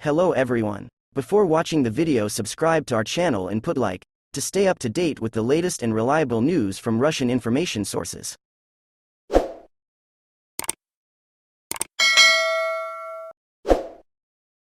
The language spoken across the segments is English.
Hello everyone. Before watching the video, subscribe to our channel and put like to stay up to date with the latest and reliable news from Russian information sources.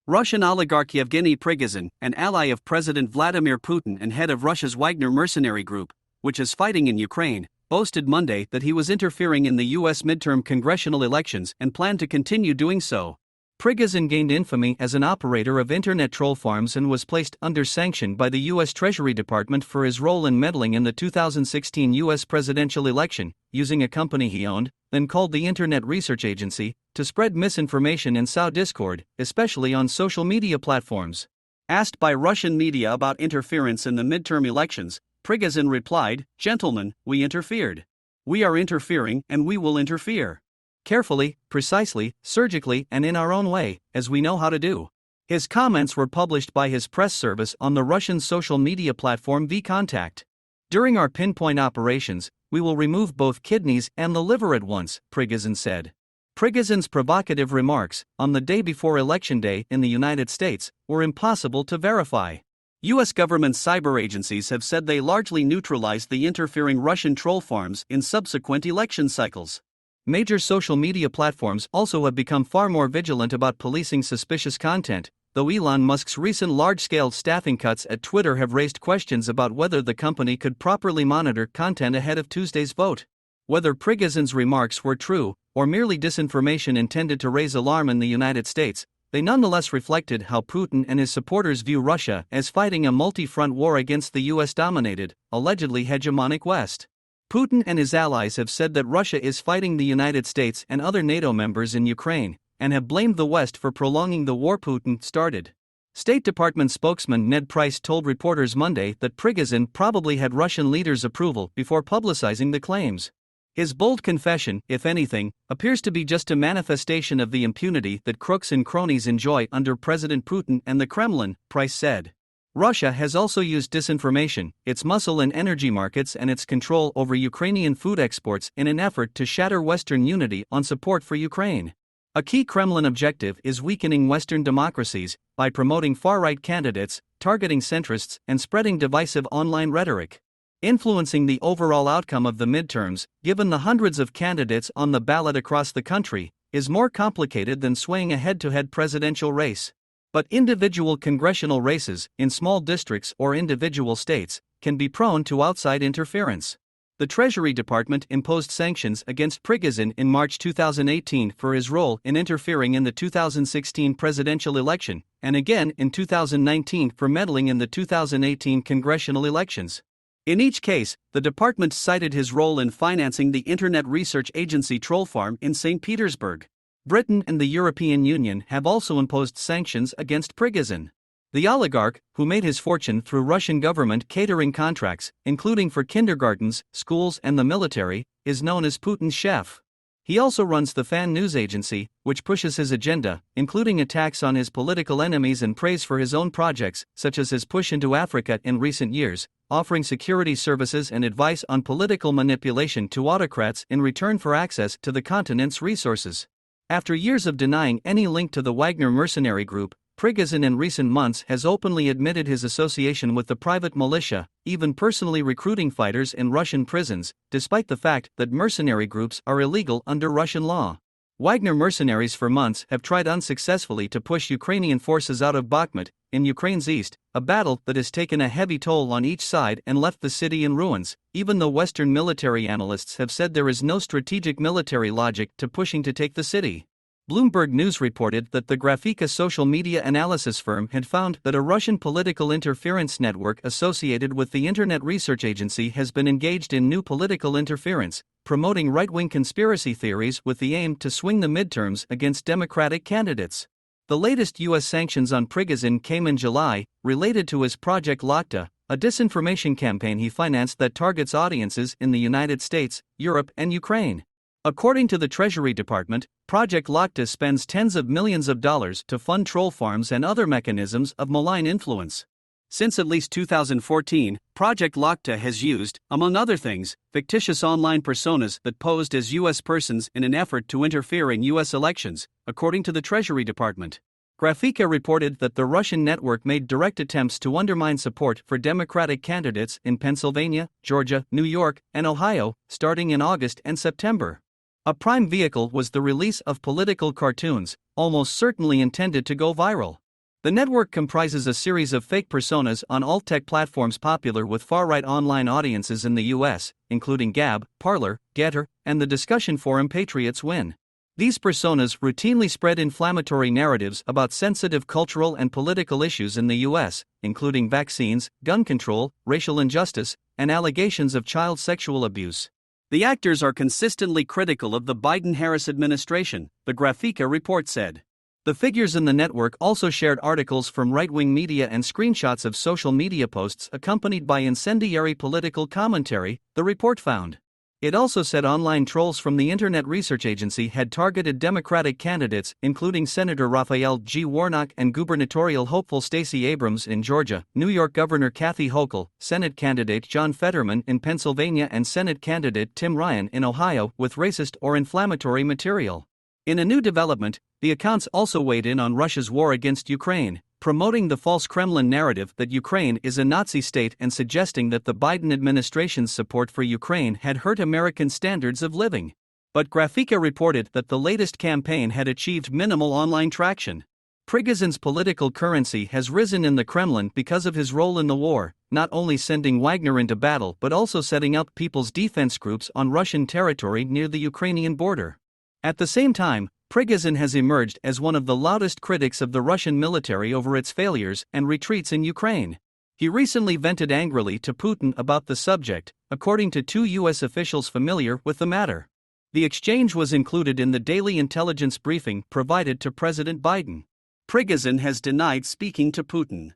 Russian oligarch Yevgeny Prigozhin, an ally of President Vladimir Putin and head of Russia's Wagner mercenary group, which is fighting in Ukraine, boasted Monday that he was interfering in the U.S. midterm congressional elections and planned to continue doing so. Prigozhin gained infamy as an operator of internet troll farms and was placed under sanction by the U.S. Treasury Department for his role in meddling in the 2016 U.S. presidential election, using a company he owned, then called the Internet Research Agency, to spread misinformation and sow discord, especially on social media platforms. Asked by Russian media about interference in the midterm elections, Prigozhin replied, "Gentlemen, we interfered. We are interfering and we will interfere. Carefully, precisely, surgically, and in our own way, as we know how to do." His comments were published by his press service on the Russian social media platform VKontakte. "During our pinpoint operations, we will remove both kidneys and the liver at once," Prigozhin said. Prigozhin's provocative remarks, on the day before Election Day in the United States, were impossible to verify. U.S. government cyber agencies have said they largely neutralized the interfering Russian troll farms in subsequent election cycles. Major social media platforms also have become far more vigilant about policing suspicious content, though Elon Musk's recent large-scale staffing cuts at Twitter have raised questions about whether the company could properly monitor content ahead of Tuesday's vote. Whether Prigozhin's remarks were true, or merely disinformation intended to raise alarm in the United States, they nonetheless reflected how Putin and his supporters view Russia as fighting a multi-front war against the US-dominated, allegedly hegemonic West. Putin and his allies have said that Russia is fighting the United States and other NATO members in Ukraine, and have blamed the West for prolonging the war Putin started. State Department spokesman Ned Price told reporters Monday that Prigozhin probably had Russian leaders' approval before publicizing the claims. His bold confession, if anything, appears to be just a manifestation of the impunity that crooks and cronies enjoy under President Putin and the Kremlin, Price said. Russia has also used disinformation, its muscle in energy markets, and its control over Ukrainian food exports in an effort to shatter Western unity on support for Ukraine. A key Kremlin objective is weakening Western democracies by promoting far-right candidates, targeting centrists, and spreading divisive online rhetoric. Influencing the overall outcome of the midterms, given the hundreds of candidates on the ballot across the country, is more complicated than swaying a head-to-head presidential race. But individual congressional races, in small districts or individual states, can be prone to outside interference. The Treasury Department imposed sanctions against Prigozhin in March 2018 for his role in interfering in the 2016 presidential election, and again in 2019 for meddling in the 2018 congressional elections. In each case, the department cited his role in financing the Internet Research Agency troll farm in St. Petersburg. Britain and the European Union have also imposed sanctions against Prigozhin. The oligarch, who made his fortune through Russian government catering contracts, including for kindergartens, schools, and the military, is known as Putin's chef. He also runs the Fan News Agency, which pushes his agenda, including attacks on his political enemies and praise for his own projects, such as his push into Africa in recent years, offering security services and advice on political manipulation to autocrats in return for access to the continent's resources. After years of denying any link to the Wagner mercenary group, Prigozhin in recent months has openly admitted his association with the private militia, even personally recruiting fighters in Russian prisons, despite the fact that mercenary groups are illegal under Russian law. Wagner mercenaries for months have tried unsuccessfully to push Ukrainian forces out of Bakhmut, in Ukraine's east, a battle that has taken a heavy toll on each side and left the city in ruins, even though Western military analysts have said there is no strategic military logic to pushing to take the city. Bloomberg News reported that the Grafika social media analysis firm had found that a Russian political interference network associated with the Internet Research Agency has been engaged in new political interference, promoting right-wing conspiracy theories with the aim to swing the midterms against Democratic candidates. The latest U.S. sanctions on Prigozhin came in July, related to his Project Lakta, a disinformation campaign he financed that targets audiences in the United States, Europe, and Ukraine. According to the Treasury Department, Project Lakta spends tens of millions of dollars to fund troll farms and other mechanisms of malign influence. Since at least 2014, Project Lakta has used, among other things, fictitious online personas that posed as U.S. persons in an effort to interfere in U.S. elections, according to the Treasury Department. Grafika reported that the Russian network made direct attempts to undermine support for Democratic candidates in Pennsylvania, Georgia, New York, and Ohio, starting in August and September. A prime vehicle was the release of political cartoons, almost certainly intended to go viral. The network comprises a series of fake personas on alt-tech platforms popular with far-right online audiences in the US, including Gab, Parler, Getter, and the discussion forum Patriots Win. These personas routinely spread inflammatory narratives about sensitive cultural and political issues in the US, including vaccines, gun control, racial injustice, and allegations of child sexual abuse. The actors are consistently critical of the Biden-Harris administration, the Grafika report said. The figures in the network also shared articles from right-wing media and screenshots of social media posts accompanied by incendiary political commentary, the report found. It also said online trolls from the Internet Research Agency had targeted Democratic candidates, including Senator Raphael G. Warnock and gubernatorial hopeful Stacey Abrams in Georgia, New York Governor Kathy Hochul, Senate candidate John Fetterman in Pennsylvania, and Senate candidate Tim Ryan in Ohio with racist or inflammatory material. In a new development, the accounts also weighed in on Russia's war against Ukraine, promoting the false Kremlin narrative that Ukraine is a Nazi state and suggesting that the Biden administration's support for Ukraine had hurt American standards of living. But Grafika reported that the latest campaign had achieved minimal online traction. Prigozhin's political currency has risen in the Kremlin because of his role in the war, not only sending Wagner into battle but also setting up People's Defense Groups on Russian territory near the Ukrainian border. At the same time, Prigozhin has emerged as one of the loudest critics of the Russian military over its failures and retreats in Ukraine. He recently vented angrily to Putin about the subject, according to two U.S. officials familiar with the matter. The exchange was included in the daily intelligence briefing provided to President Biden. Prigozhin has denied speaking to Putin.